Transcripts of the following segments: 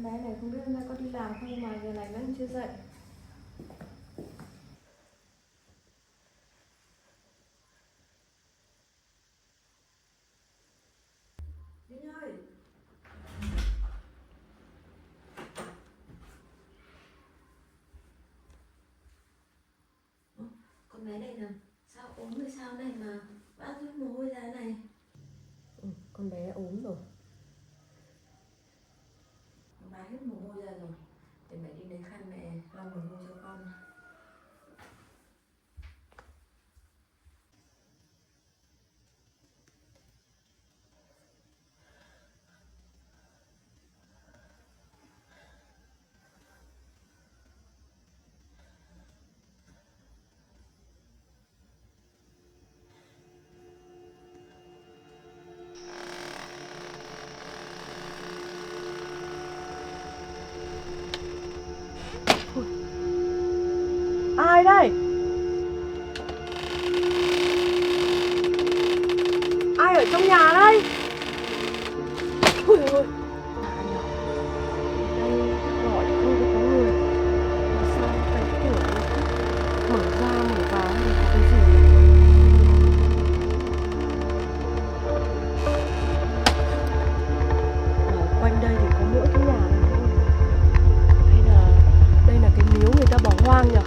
bé này không biết hôm nay có đi làm không mà giờ này vẫn chưa dậy. Vinh ơi. Con bé này nè, sao ốm hay sao này mà bao nhiêu mồ hôi ra này. Con bé ốm rồi. Bà hết mồ hôi ra rồi. Để mẹ đi lấy khăn mẹ lau mồ hôi cho con. Ai đây? Ai ở trong nhà đây? Ôi ôi. Đây gọi không có người. Mà sao cái cửa mở ra mở vào thì có cái gì? Ở quanh đây thì có mỗi cái nhà này thôi. Hay là đây là cái miếu người ta bỏ hoang nhỉ?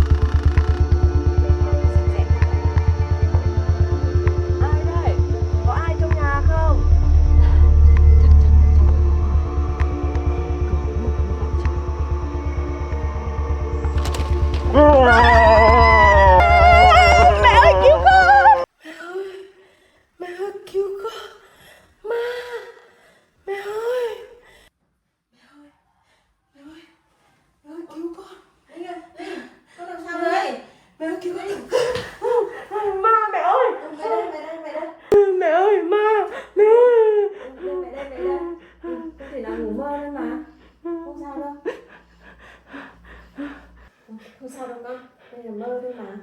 Ai đây? Có ai trong nhà không? Chắc chắn là trong cửa mở như vậy chứ. Mẹ ơi cứu con! Mẹ ơi cứu con! Ma! Mẹ ơi! Mẹ ơi cứu con! Vinh ơi, Vinh, con làm sao đây? Mẹ ơi cứu con! Ma mẹ ơi! Mẹ đây. Mẹ ơi ma! Mẹ ơi! Mẹ đây. Không thể nào ngủ mơ nữa mà. Không sao đâu. Không sao đâu con. Đây là mơ thôi mà.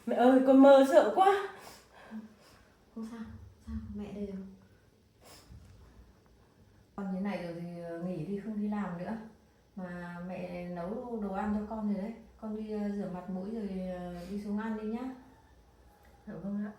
Mẹ ơi con mơ sợ quá! Không sao, mẹ đây rồi. Con như này rồi thì nghỉ đi, không đi làm nữa. Mà mẹ nấu đồ ăn cho con rồi đấy. Con đi rửa mặt mũi rồi đi xuống ăn đi nhá. Dạ vâng ạ.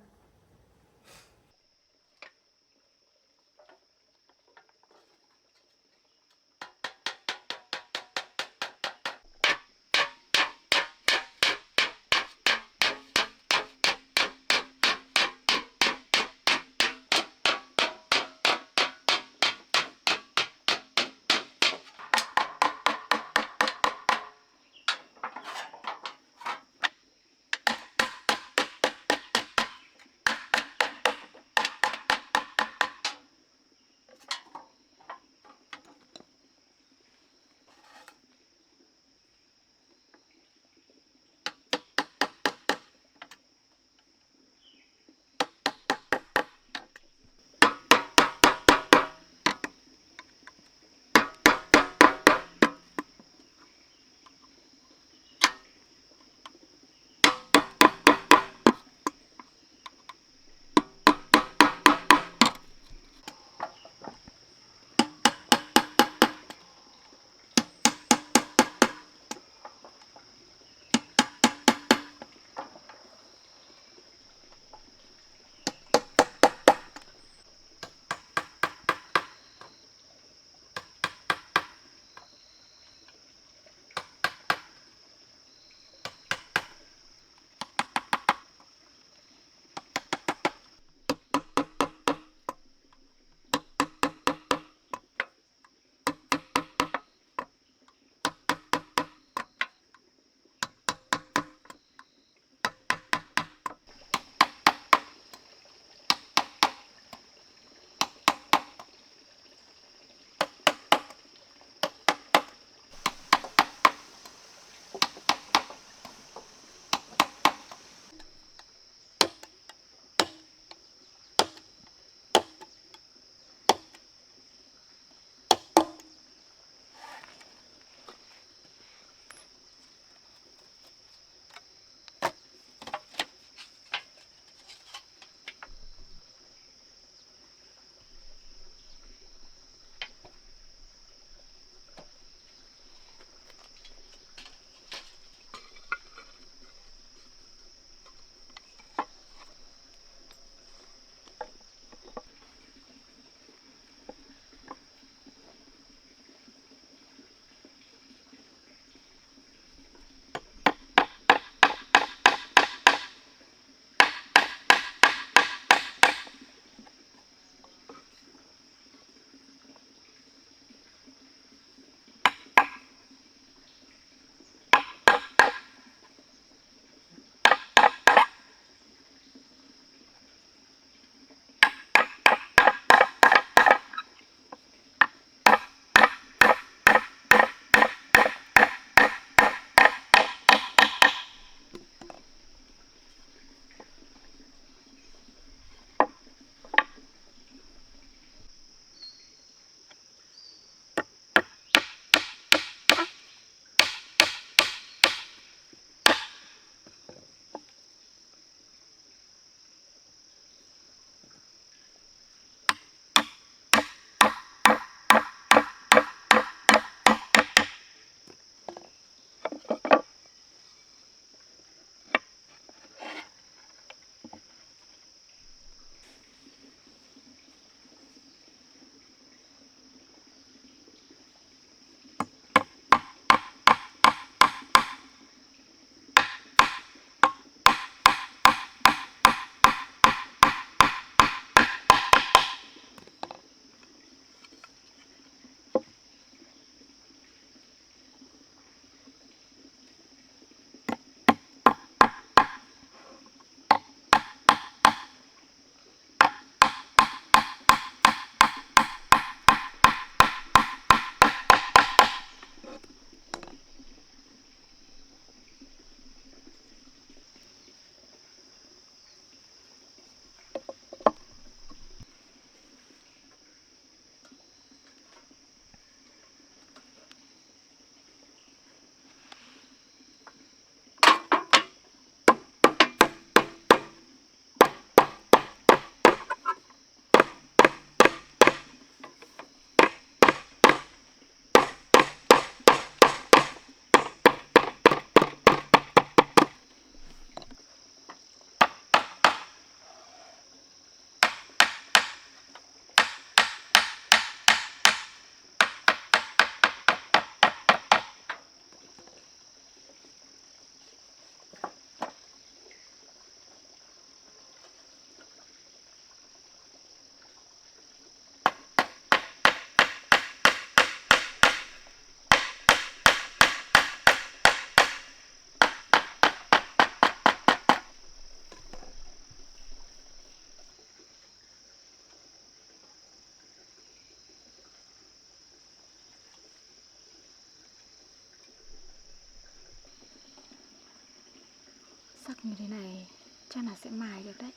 Chắc như thế này chắc là sẽ mài được đấy.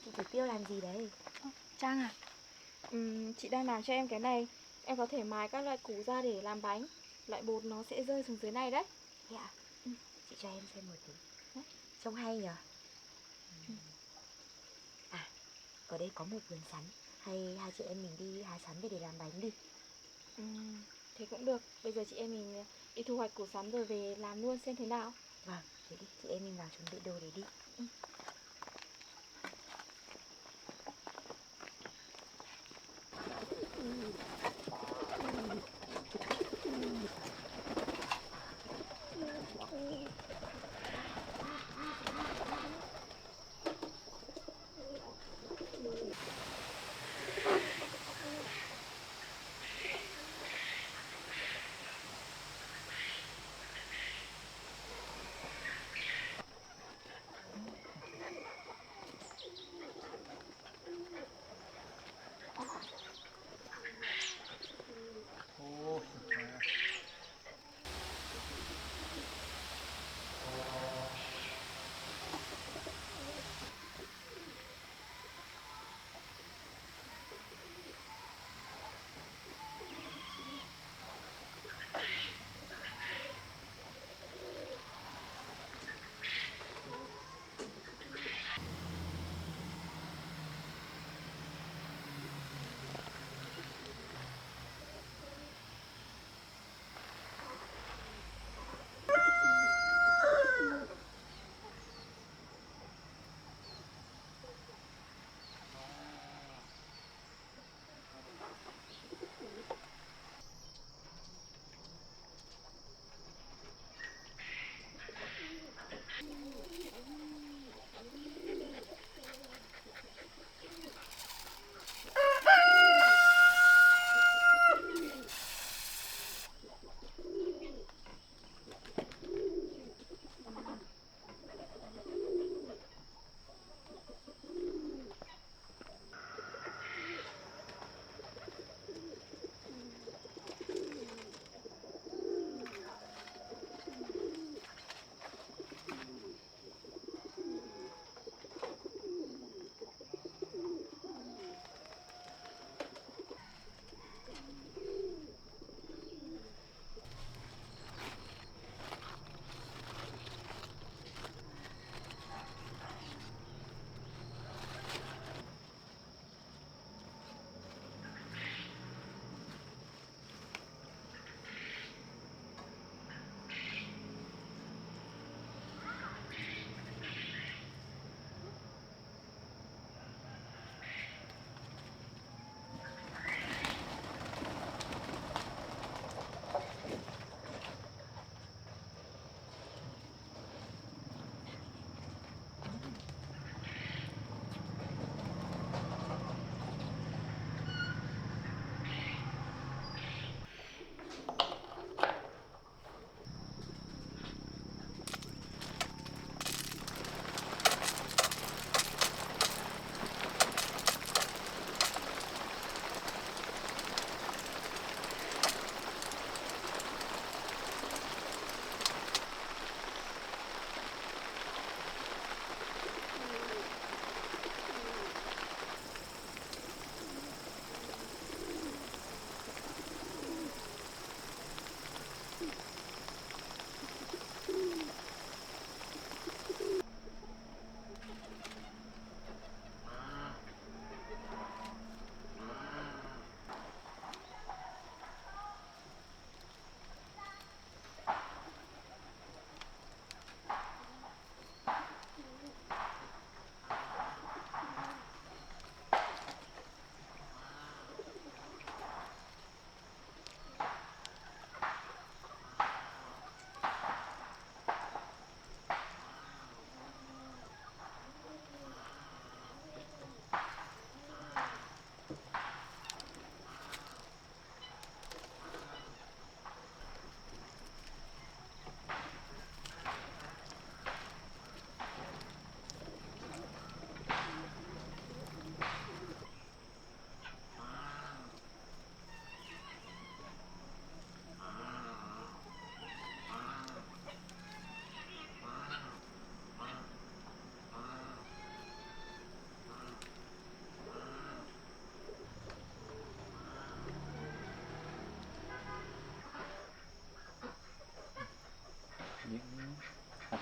Chị Tiểu Tiêu làm gì đấy? Trang à, chị đang làm cho em cái này. Em có thể mài các loại củ ra để làm bánh. Loại bột nó sẽ rơi xuống dưới này đấy. Thế ạ? Ừ. Chị cho em xem một tí. Đấy. Trông hay nhở? À, ở đây có một vườn sắn. Hay hai chị em mình đi hái sắn về để làm bánh đi. Thế cũng được. Bây giờ chị em mình đi thu hoạch củ sắn rồi về làm luôn xem thế nào. Vâng, thế đi, chị em mình vào chuẩn bị đồ để đi.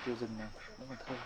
tiêu rừng này vẫn còn thơm.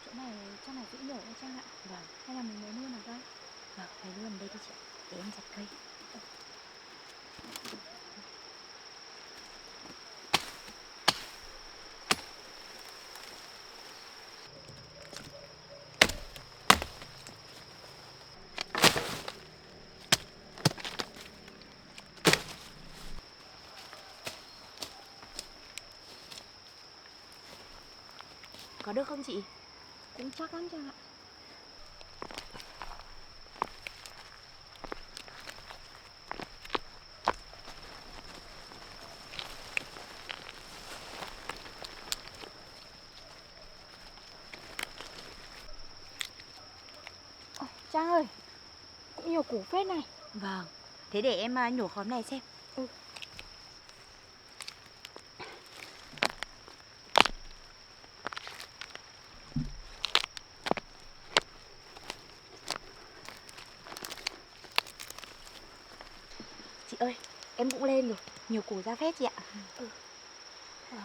Chỗ này chắc là dễ nở đấy Trang ạ. Vâng, Hay là mình lấy luôn ở đây? vâng, lấy luôn đây đi chị ạ. Để em chặt cây. Có được không chị? Cũng chắc lắm Trang ạ. Ôi, Trang ơi, cũng nhiều củ phết này. Vâng, thế để em nhổ khóm này xem. Chị ơi, em cũng lên rồi, nhiều củ ra phết chị ạ.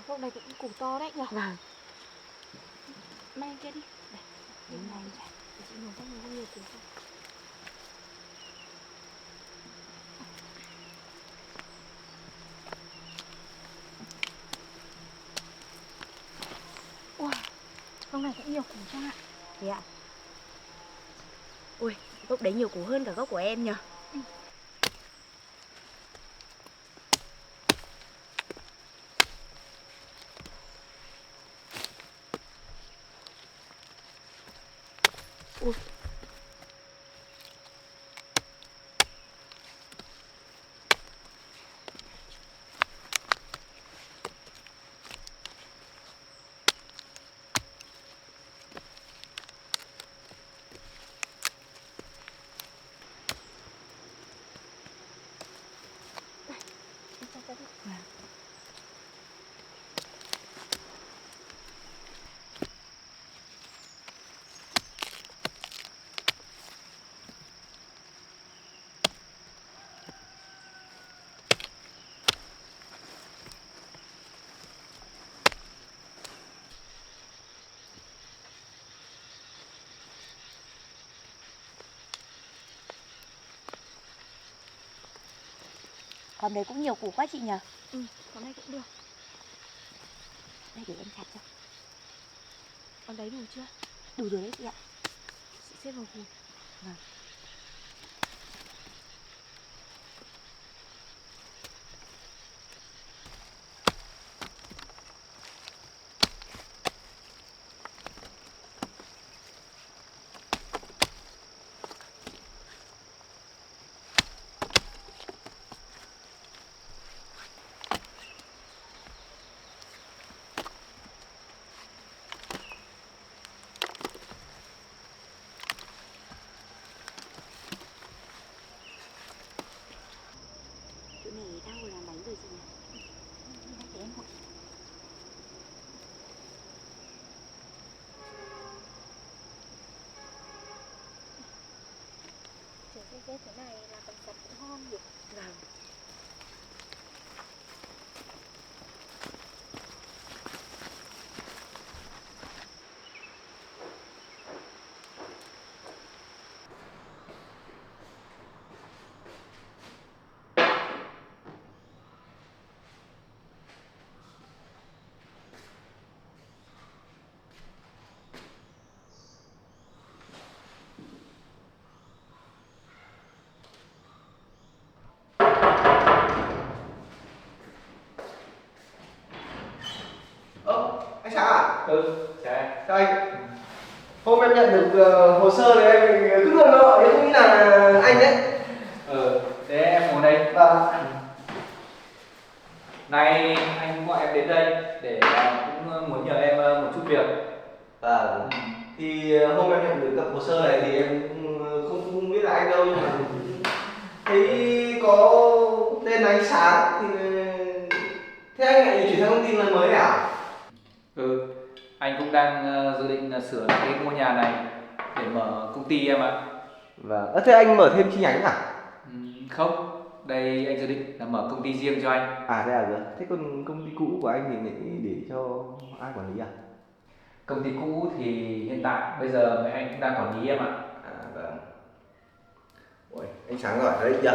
Gốc này cũng củ to đấy nhỉ. Vâng. Mang em kia đi. Đây, đến đây em chặt. Để chị nhổ xem nó có nhiều củ không. Wow, gốc này cũng nhiều củ Trang ạ. Thế ạ. Ui, gốc đấy nhiều củ hơn cả gốc của em nhờ. Ui. Con đấy cũng nhiều củ quá chị nhỉ? Ừ, con này cũng được. Đây để em chặt cho. Con đấy đủ chưa? Đủ rồi đấy chị ạ. Chị xếp vào hùi. Vâng. Chỗ này đâu làm bánh rồi chị nhỉ? Để em hộ. Trời rét thế này làm bánh sắn cũng ngon nhỉ? Vâng. Anh Sáng à? Ừ, chào em. Chào anh. Hôm em nhận được hồ sơ thì em cứ ngờ ngợ, em không nghĩ là anh đấy. Thế em ngồi đây. Vâng. Nay anh gọi em đến đây để cũng muốn nhờ em một chút việc. Vâng. Thì hôm em nhận được tập hồ sơ này thì em cũng không biết là anh đâu, nhưng mà thấy có tên là anh Sáng thì thế anh lại chuyển sang công ty mới này à? Anh cũng đang dự định là sửa cái ngôi nhà này để mở công ty em ạ. Vâng. Thế anh mở thêm chi nhánh à? Không, đây anh dự định là mở công ty riêng cho anh. À thế à rồi. Thế còn công ty cũ của anh thì lại để cho ai quản lý à? Công ty cũ thì hiện tại bây giờ mấy anh cũng đang quản lý em ạ. À vâng. Ôi, anh Sáng giỏi đấy nhỉ.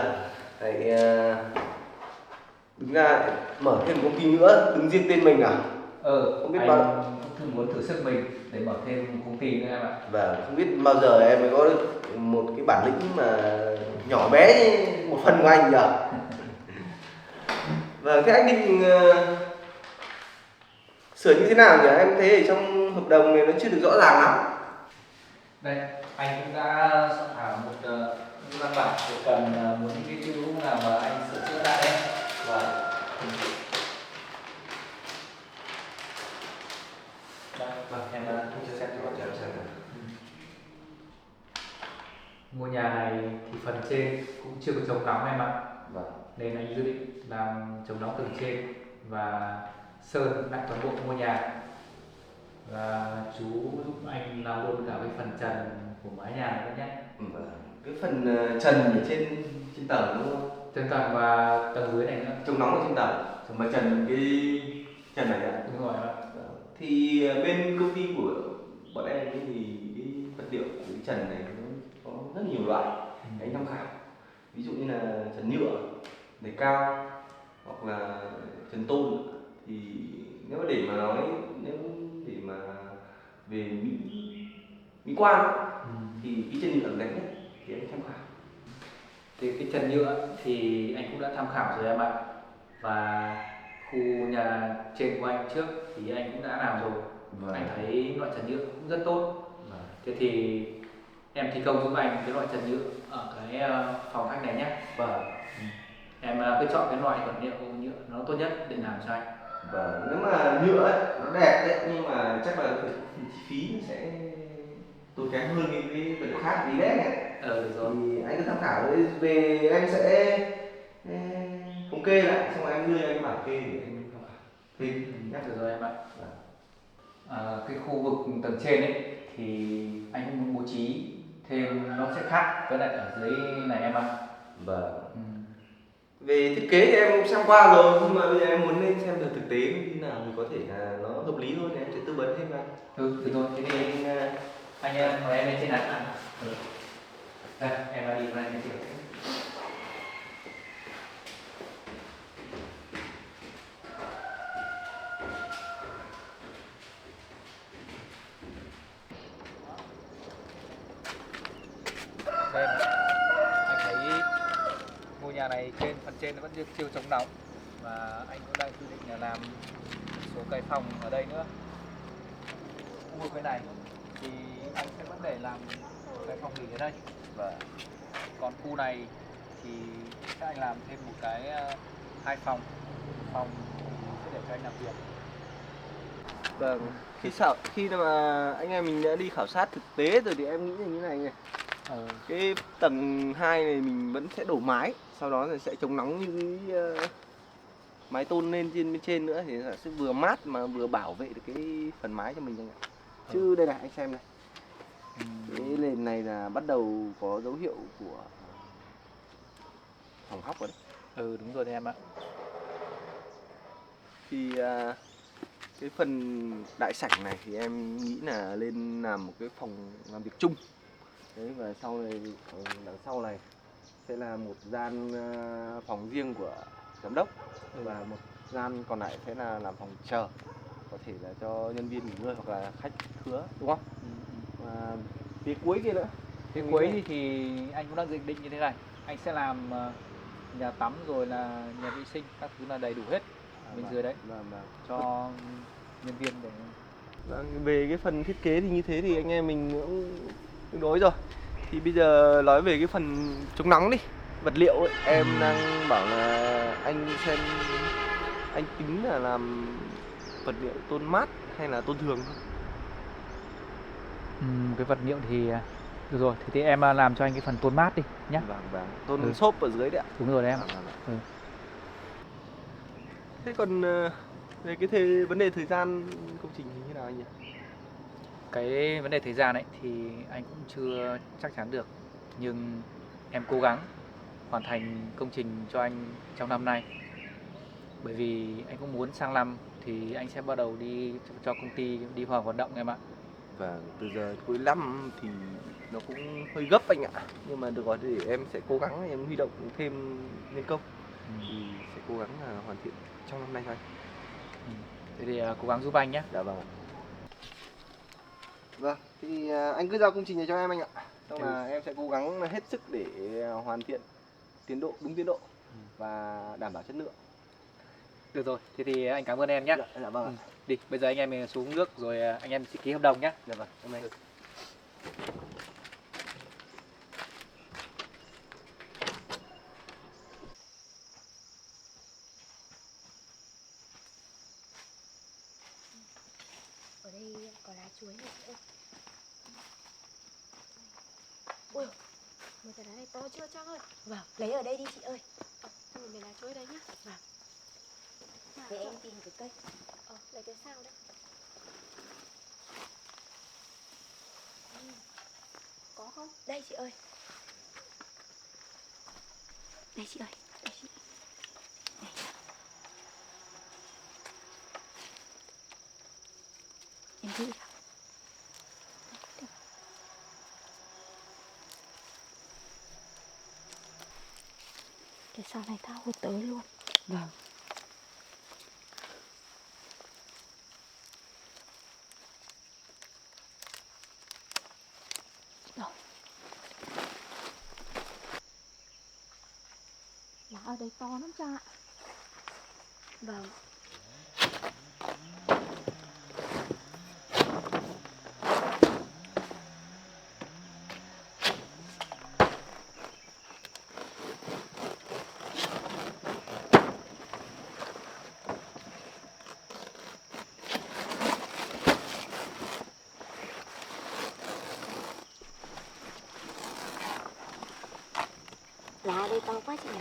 Đấy, đứng ra lại mở thêm một công ty nữa, đứng riêng tên mình à? Không biết Anh bao... cũng muốn thử sức mình để mở thêm công ty nữa em ạ. Vâng, không biết bao giờ em mới có được một cái bản lĩnh mà nhỏ bé như một phần của anh nhỉ? Vâng, thế anh định sửa như thế nào nhỉ? Em thấy ở trong hợp đồng này nó chưa được rõ ràng lắm. Đây, anh cũng đã soạn thảo một văn bản để cần muốn cái chỗ nào mà anh sửa chữa lại đấy. Và vâng, em cho xem cho bạn xem. Ngôi nhà này thì phần trên cũng chưa có chống nóng em ạ. Vâng. Nên anh dự định làm chống nóng tầng trên và sơn lại toàn bộ ngôi nhà. Và chú giúp anh làm luôn cả cái phần trần của mái nhà nữa nhé. Vâng. Cái phần trần ở trên tầng đúng không? Trên tầng và tầng dưới này nữa. Chống nóng ở trên tầng, mà trần cái trần này ạ. Đúng rồi ạ. Thì bên công ty của bọn em ấy thì cái vật liệu của cái trần này nó có rất nhiều loại để anh tham khảo. Ví dụ như là trần nhựa, đề cao hoặc là trần tôn. Thì nếu để mà nói, nếu để mà về mỹ quan thì cái chân nhựa là đẹp nhất thì anh tham khảo. Thì cái trần nhựa thì anh cũng đã tham khảo rồi em ạ. Và khu nhà trên của anh trước thì anh cũng đã làm rồi. Vâng. Anh thấy loại trần nhựa cũng rất tốt. Vâng. Thế thì em thi công giúp anh cái loại trần nhựa ở cái phòng khách này nhé. Vâng. Em cứ chọn cái loại vật liệu nhựa nó tốt nhất để làm cho anh. Vâng, nếu mà nhựa ấy, nó đẹp đấy nhưng mà chắc là chi phí nó sẽ tốn kém hơn cái vật liệu khác tí đấy nhỉ. Được rồi. Thì anh cứ tham khảo đấy, về em sẽ thống kê lại xong rồi em đưa anh bảo kê để anh tham khảo. Thì nhắc Được rồi em ạ. Cái khu vực tầng trên ấy thì anh cũng muốn bố trí thêm, nó sẽ khác với lại ở dưới này em ạ. vâng. Về thiết kế thì em cũng xem qua rồi nhưng mà bây giờ em muốn lên xem được thực tế như nào thì có thể là nó hợp lý hơn thì em sẽ tư vấn thêm anh. Được rồi, thế thì anh mời em lên trên này. Đây, em đi vào đây chị. Đây này, anh thấy ngôi nhà này phần trên nó vẫn chưa chống nóng và anh cũng đang dự định là làm một số cái phòng ở đây nữa. Khu vực bên này thì anh sẽ vẫn để làm một cái phòng nghỉ ở đây. Vâng. Còn khu này thì các anh làm thêm một cái 2 phòng. Phòng thì sẽ để cho anh làm việc. Vâng. Khi mà anh em mình đã đi khảo sát thực tế rồi thì em nghĩ là như này này. Cái tầng 2 này mình vẫn sẽ đổ mái, sau đó là sẽ chống nóng như cái mái tôn lên bên trên nữa thì nó sẽ vừa mát mà vừa bảo vệ được cái phần mái cho mình anh ạ. Chứ đây này anh xem này. Cái nền này là bắt đầu có dấu hiệu của hỏng hóc rồi đấy. Đúng rồi đấy em ạ. Thì cái phần đại sảnh này thì em nghĩ là lên làm một cái phòng làm việc chung. Đấy, và sau này đằng sau này sẽ là một gian phòng riêng của giám đốc và một gian còn lại sẽ là làm phòng chờ, có thể là cho nhân viên nghỉ ngơi hoặc là khách khứa, đúng không? Và phía cuối kia nữa, Phía cuối thì anh cũng đang dự định như thế này, anh sẽ làm nhà tắm rồi là nhà vệ sinh, các thứ là đầy đủ hết bên dưới đấy cho nhân viên để. Về cái phần thiết kế thì như thế thì anh em mình cũng tương đối rồi. Thì bây giờ nói về cái phần chống nóng đi, vật liệu ấy, em đang bảo là anh xem anh tính là làm vật liệu tôn mát hay là tôn thường thôi. Cái vật liệu thì được rồi, thì em làm cho anh cái phần tôn mát đi nhé. Vâng, tôn xốp ở dưới đấy ạ. Đúng rồi đấy em. Thế còn về cái vấn đề thời gian công trình như thế nào anh nhỉ? Cái vấn đề thời gian ấy thì anh cũng chưa chắc chắn được, nhưng em cố gắng hoàn thành công trình cho anh trong năm nay. Bởi vì anh cũng muốn sang năm thì anh sẽ bắt đầu đi cho công ty đi vào hoạt động em ạ. Và từ giờ cuối năm thì nó cũng hơi gấp anh ạ. Nhưng mà được rồi, để em sẽ cố gắng em huy động thêm nhân công. Thì sẽ cố gắng là hoàn thiện trong năm nay thôi. Thế thì cố gắng giúp anh nhé. Dạ vâng. Vâng, thì anh cứ giao công trình này cho em anh ạ. Xong là em sẽ cố gắng hết sức để hoàn thiện đúng tiến độ và đảm bảo chất lượng. Được rồi, thế thì anh cảm ơn em nhé. Dạ vâng ạ. Đi, bây giờ anh em xuống nước rồi anh em sẽ ký hợp đồng nhé. Dạ vâng, hôm nay. Ở đây có lá chuối này chị ơi. Ui, một cái lá này to chưa Trang ơi? Vâng, lấy ở đây đi chị ơi. Mình lấy lá chuối đây nhá. Vâng. Để em tìm cái cây. Lấy cái sao đấy. Có không? Đây chị ơi. Đây chị ơi. Đây chị. Đây. Em đi. Cái sau này tao hút tới luôn. Vâng. Rồi. Lá ở đây to lắm Trang ạ. Vâng. đây to quá chị nhỉ.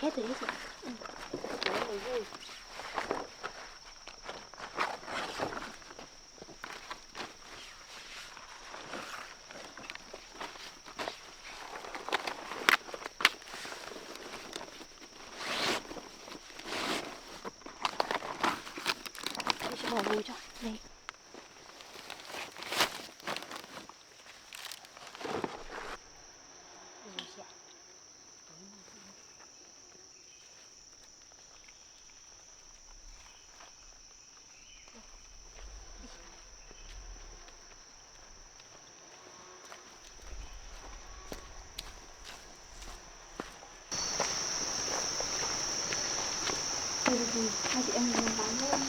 Hết rồi đấy chị. Đấy mới vui. Đi cho bỏ vui cho. Đây. Rồi chị ạ. Thì hai chị em mình làm bán luôn.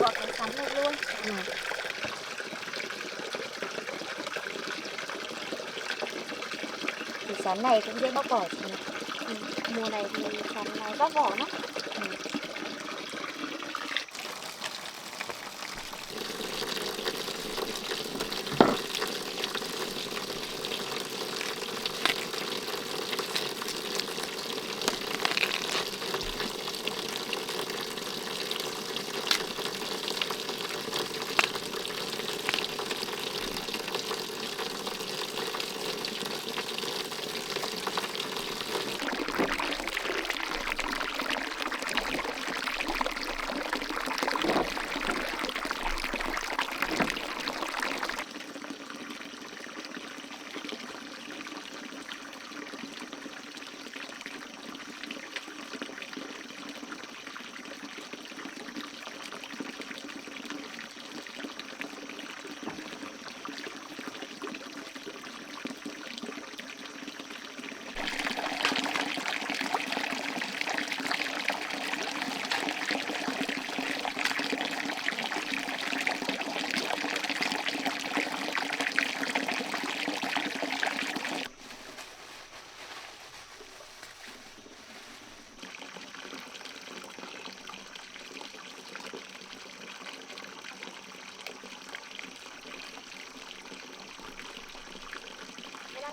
Bỏ cái sắn này luôn. Thì sắn này cũng dễ bóc vỏ chị nhỉ. Mùa này thì sắn này bóc vỏ lắm.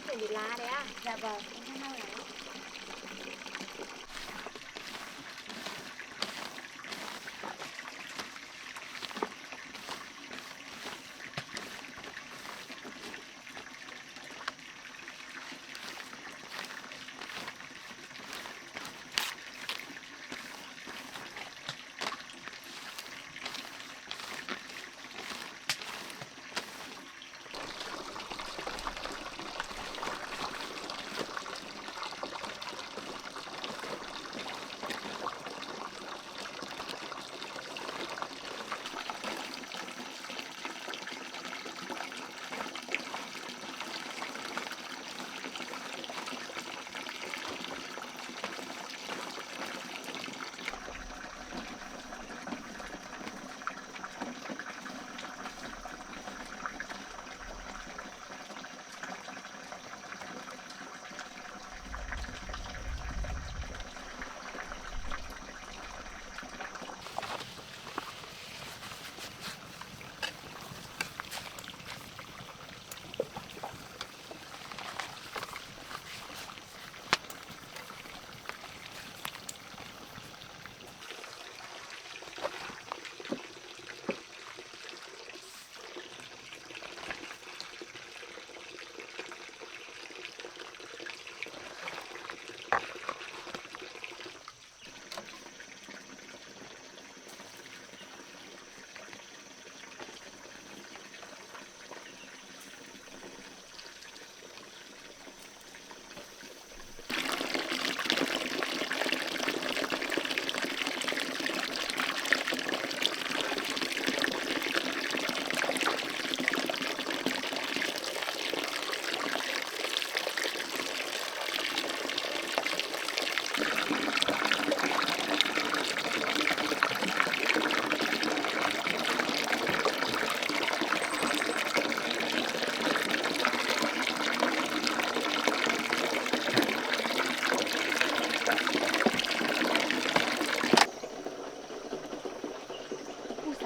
Chuẩn bị lá đấy à? Dạ vâng, em thấy hay lắm.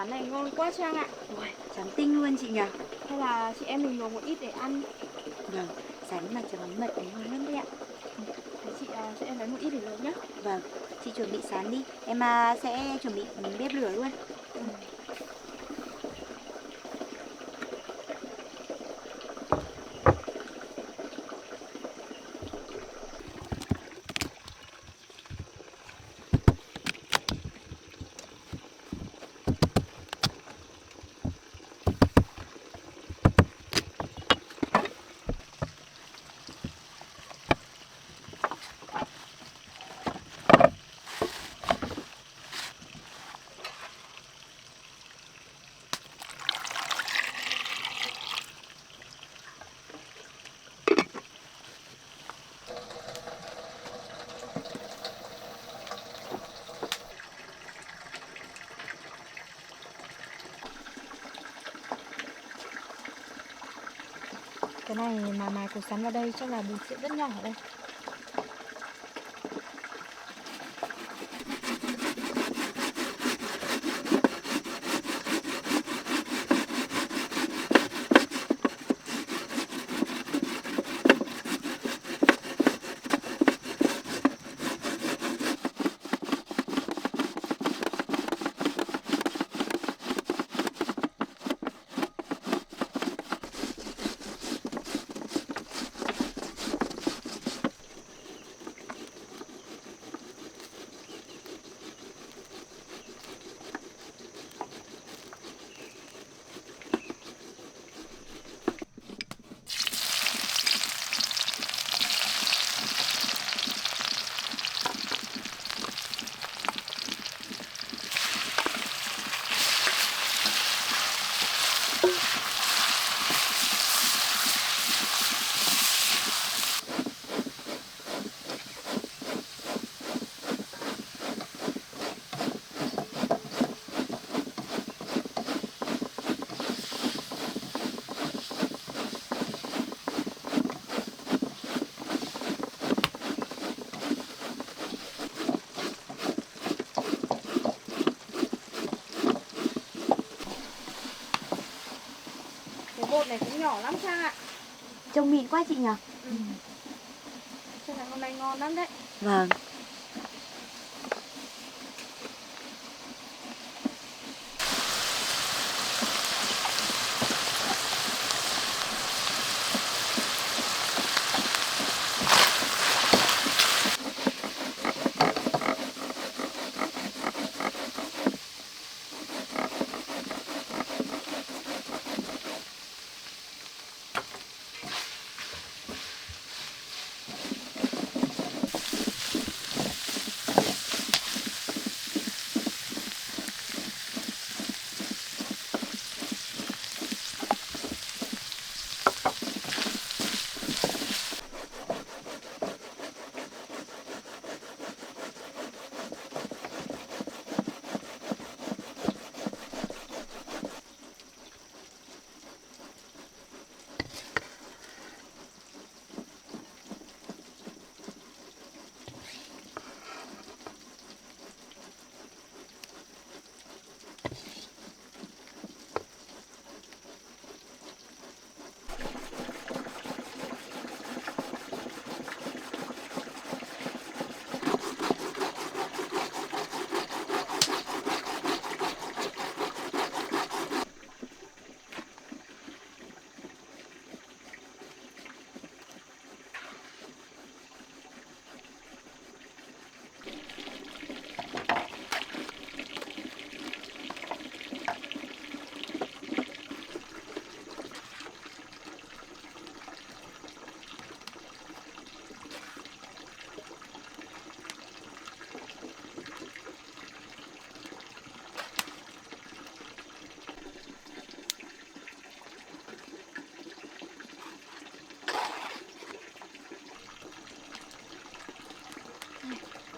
sắn này ngon quá Trang ạ. Ui, trắng tinh luôn chị nhỉ. Hay là chị em mình nấu một ít để ăn. Vâng, sắn mà chấm mắm mật ấy ngon lắm đấy ạ. Thế chị cho em lấy một ít để nấu nhá. Vâng, chị chuẩn bị sắn đi. Em sẽ chuẩn bị bếp lửa luôn. Cái này mà mài củ sắn vào đây chắc là bột sẽ rất nhỏ ở đây. Cái bột này cũng nhỏ lắm Trang ạ. Trông mịn quá chị nhỉ. Chắc là hôm nay ngon lắm đấy. Vâng.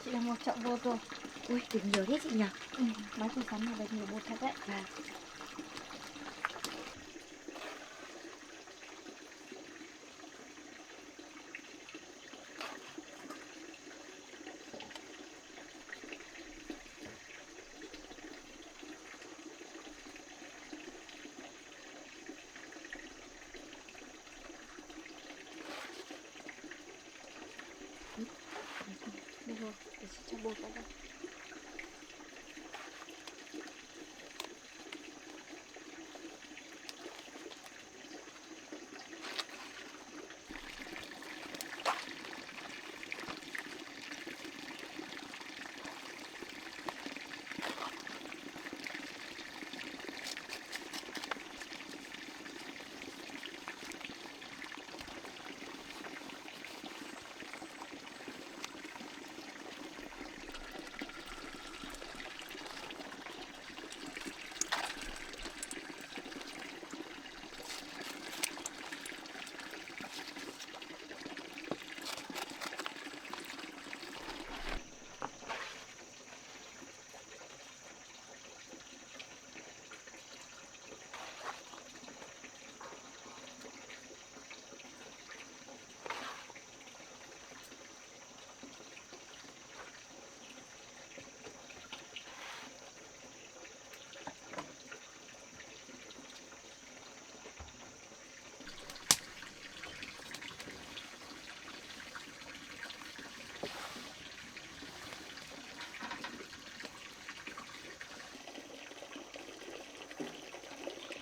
Chị làm một chậu bột rồi. Ui, được nhiều thế chị nhỉ. Nói củ sắn này được nhiều bột thật đấy. cho bột vào đây.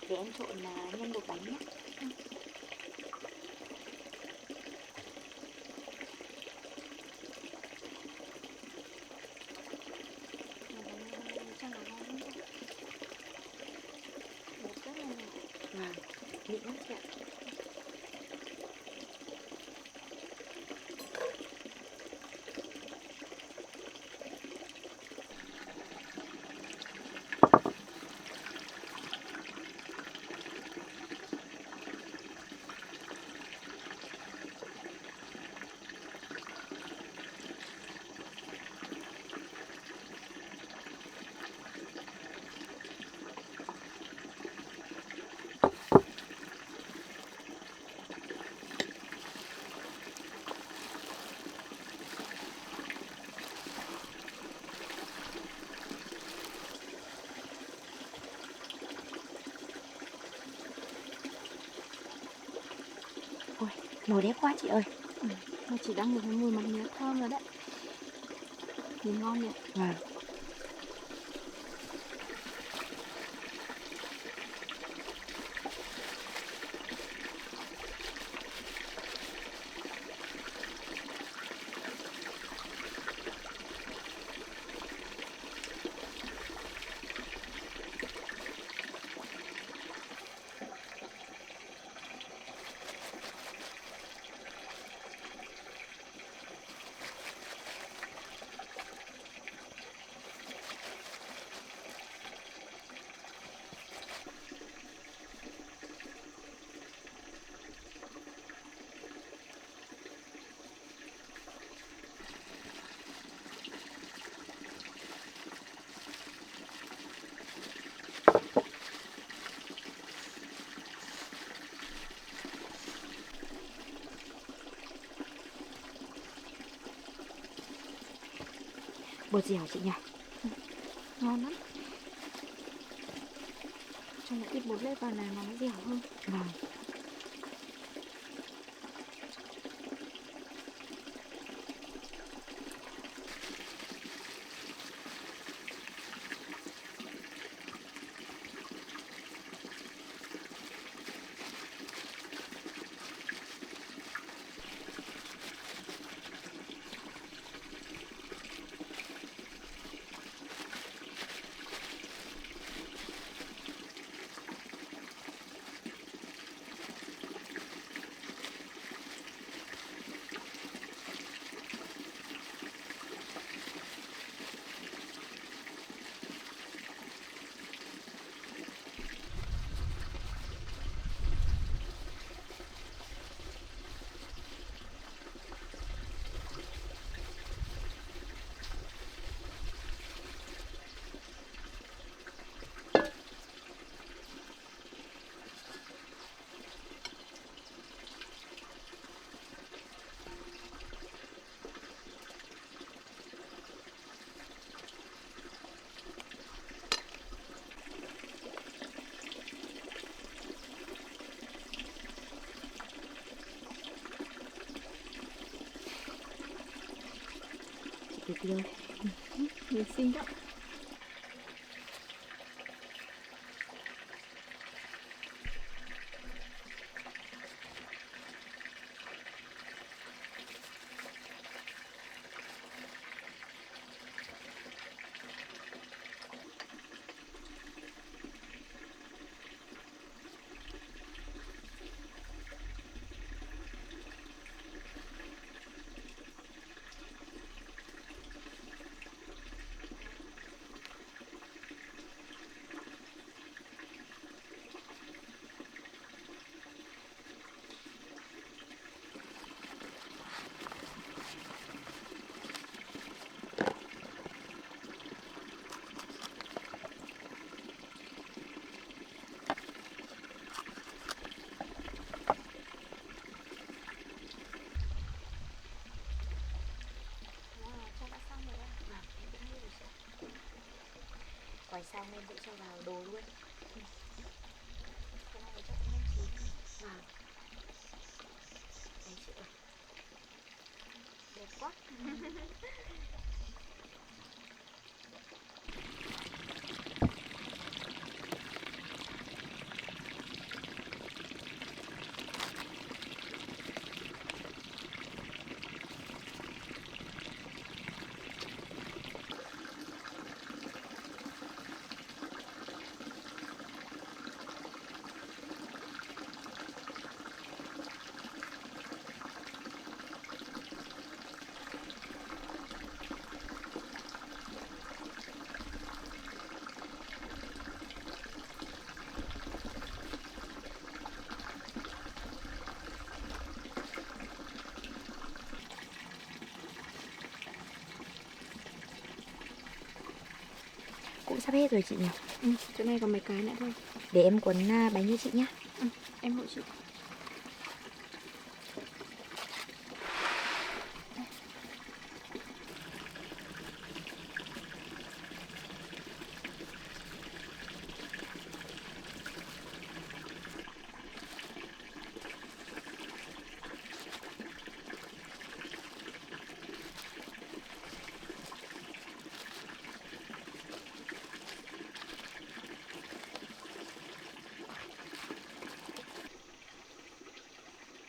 Để em trộn nhân bột bánh nhé. Cho nó ngon hơn. Bột rất là nhỏ. Mịn lắm chị ạ. Ôi, màu đẹp quá chị ơi. Mà chị đang ngửi cái mùi mặt mía thơm rồi đấy. Nhìn ngon nhỉ? Vâng. Bột dẻo chị nhỉ? Ngon lắm. Cho một ít bột lết vào này nó dẻo hơn. Vâng. Tuyệt vời. Nhìn xinh đó. Quay sang em sẽ cho vào đồ luôn. Cái này chắc cũng không chín. Vâng. Đấy chị ơi. Đẹp quá. Cũng sắp hết rồi chị nhỉ? Chỗ này còn mấy cái nữa thôi. Để em cuốn bánh cho chị nhé. Em hộ chị.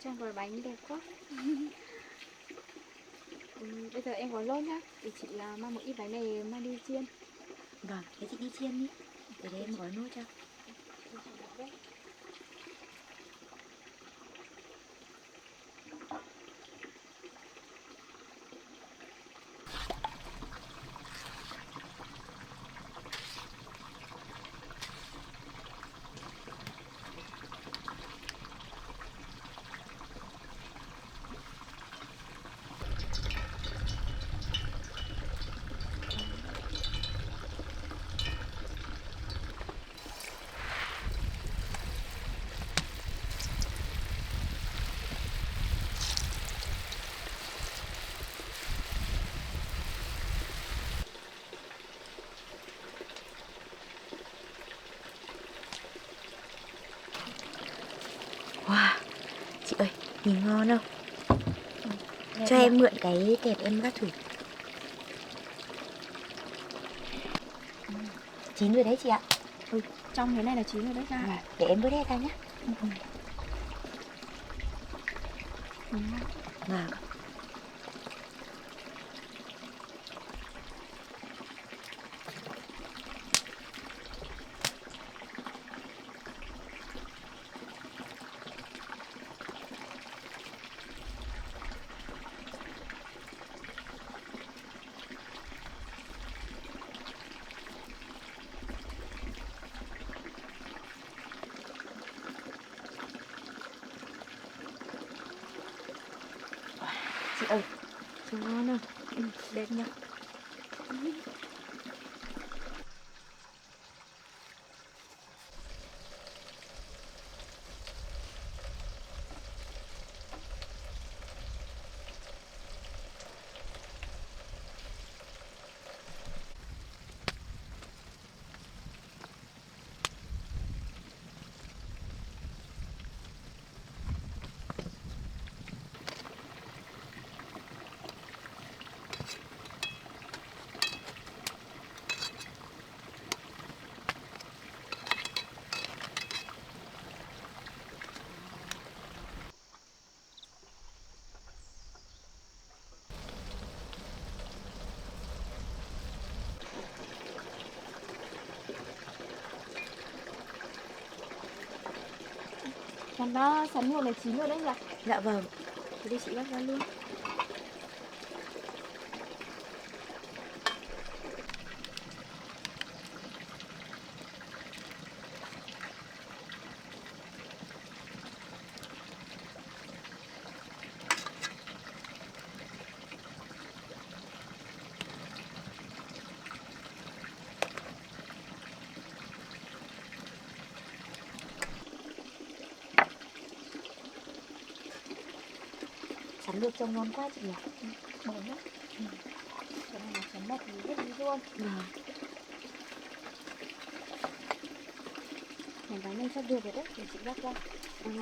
Trang gói bánh đẹp quá. Bây giờ em gói lốt nhá. Để chị mang một ít bánh này mang đi chiên. Vâng, thế chị đi chiên đi. Để em gói nốt cho. Wow, chị ơi, nhìn ngon không? Cho em mượn cái kẹp em gác thử. Chín rồi đấy chị ạ. Trong thế này là chín rồi đấy ra. Để em vớt hết ra nhé. Vâng. Chị ơi, trông ngon không? Đẹp nhỉ? Nó sắn luộc này chín rồi đấy nhỉ? Dạ vâng. Thế đi chị bắt ra luôn. Sắn được trông ngon quá chị nhỉ? Bở lắm. Cái này là sắn mật thì rất đi luôn. Vâng. Món bánh này sắp được rồi đấy, để chị bắt ra. Bánh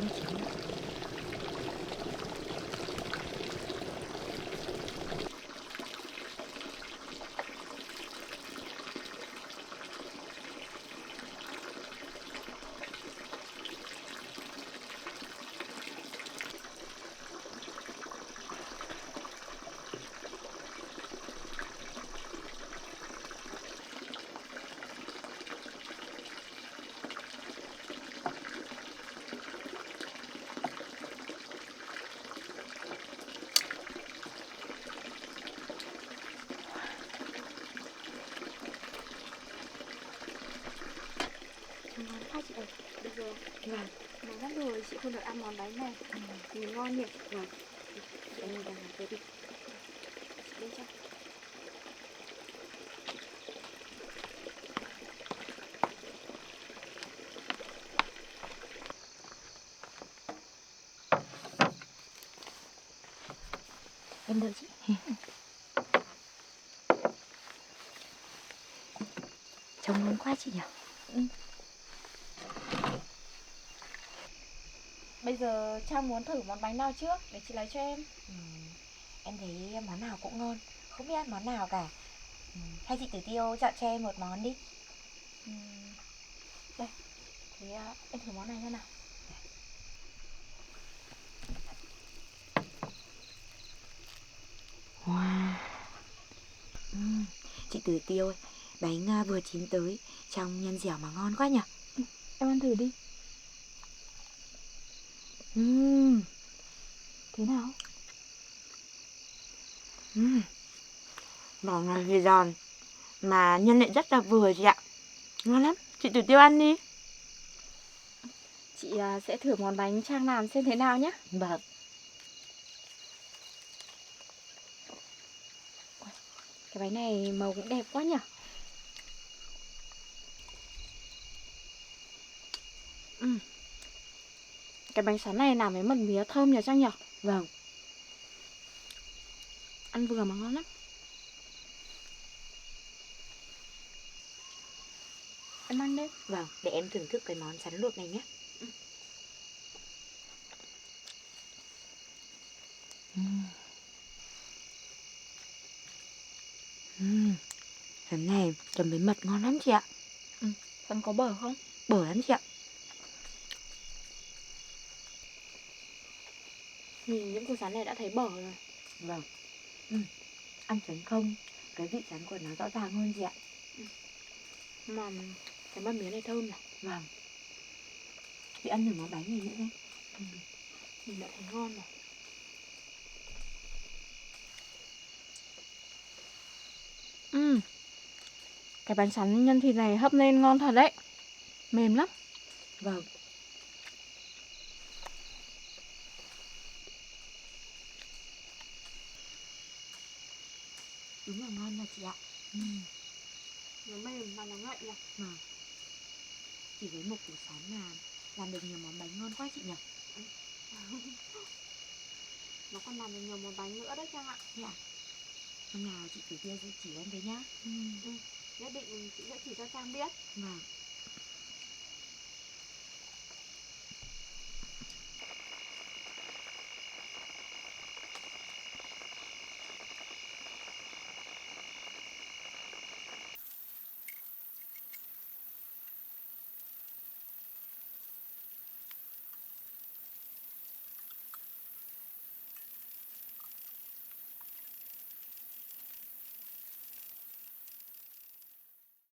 này chín. Ngon quá chị ơi. Bây giờ Vâng. nóng lắm rồi, chị không được ăn món bánh này. Nhìn ngon nhỉ? Vâng. Em đang làm cái đi. Chị lên cho. Em đợi chị. Trông ngon quá chị nhỉ? Bây giờ Trang muốn thử món bánh nào trước để chị lấy cho em. Em thấy món nào cũng ngon, không biết ăn món nào cả. Hay chị Tử Tiêu chọn cho em một món đi. Đây, thế em thử món này xem nào. Wow. Chị Tử Tiêu ơi, bánh vừa chín tới, trong nhân dẻo mà ngon quá nhỉ? Em ăn thử đi. Thế nào? Vỏ ngoài thì giòn, mà nhân lại rất là vừa chị ạ. Ngon lắm, chị Tử Tiêu ăn đi. Chị sẽ thử món bánh Trang làm xem thế nào nhé. Vâng. Cái bánh này màu cũng đẹp quá nhỉ. Cái bánh sắn này làm với mật mía thơm nhỉ Trang nhỉ? Vâng. Ăn vừa mà ngon lắm. Em ăn đi. Vâng, để em thưởng thức cái món sắn luộc này nhé. Sắn này chấm với mật ngon lắm chị ạ. Sắn có bở không? Bở lắm chị ạ. Nhìn những củ sắn này đã thấy bở rồi. Vâng. Ăn sắn không, cái vị sắn của nó rõ ràng hơn chị ạ. Mà cái mật mía này thơm nhỉ? Vâng. Chị ăn thử món bánh này nữa xem. Mình đã thấy ngon rồi. Cái bánh sắn nhân thịt này hấp lên ngon thật đấy. Mềm lắm. Vâng. Đúng là ngon mà chị ạ. Nó mềm mà nó ngậy nhỉ? Vâng. Chỉ với một củ sắn mà làm được nhiều món bánh ngon quá chị nhỉ? Nó còn làm được nhiều món bánh nữa đấy Trang ạ. Dạ. Hôm nào chị phải kia chị chỉ em đấy nhá. Nhất định chị sẽ chỉ cho Trang biết. Vâng.